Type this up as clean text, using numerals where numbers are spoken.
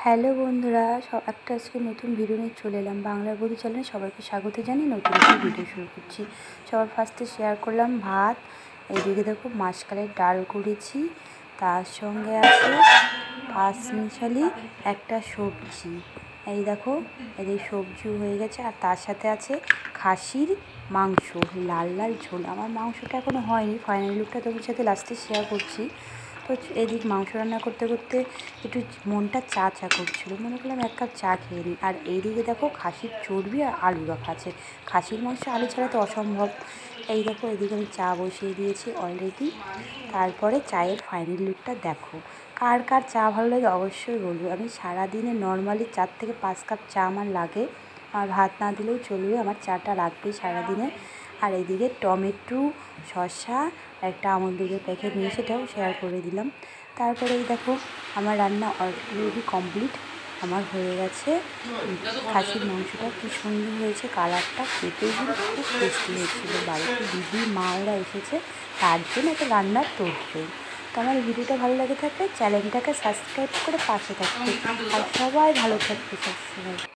Hello বন্ধুরা, একটা আজকে নতুন ভিডিও নিয়ে চলে এলাম। বাংলার বধূ চ্যানেলে সবাইকে স্বাগত জানিয়ে নতুন একটা ভিডিও শুরু করছি। সবার ফার্স্টে শেয়ার করলাম ভাত। এইদিকে দেখো মাসকালের ডাল করেছি, তার সঙ্গে আছে পাঁচমিশালি একটা সবজি। এই দেখো এই সবজিও হয়ে গেছে, আর তার সাথে আছে খাসির মাংস, লাল লাল ঝোল। আমার মাংসটা এখনও হয়নি, ফাইনাল লুকটা তোমার সাথে লাস্টে শেয়ার করছি। তো এদিক মাংস রান্না করতে করতে একটু মনটা চা চা করছিলো, মনে করলাম এক কাপ চা খেয়ে নিই। আর এইদিকে দেখো খাসির চর্বি আর আলু রাখা আছে। খাসির মাংস আলু ছাড়া তো অসম্ভব। এই দেখো এদিকে আমি চা বসিয়ে দিয়েছি অলরেডি। তারপরে চায়ের ফাইনাল লুকটা দেখো। কার কার চা ভালো লাগে অবশ্যই বলবো। আমি সারাদিনে নর্মালি 4 থেকে 5 কাপ চা আমার লাগে। আর ভাত না দিলেও চলবে, আমার চাটা লাগবেই সারাদিনে। আর এদিকে টমেটো, শসা, একটা আমুল দুধের প্যাকেট নিয়ে সেটাও শেয়ার করে দিলাম। তারপরে এই দেখো আমার রান্না অলরেডি কমপ্লিট, আমার হয়ে গেছে। খাসির মাংসটা কী সুন্দর হয়েছে, কালারটা খেতেও কিন্তু খুব টেস্টি হয়েছিল। বাড়িতে দিদি মা ওরা এসেছে, তার জন্য একটা রান্নার তোড়জোড়। তো আমার ভিডিওটা ভালো লাগে থাকলে চ্যানেলটাকে সাবস্ক্রাইব করে পাশে থাকবে। আর সবাই ভালো থাকবে সবসময়।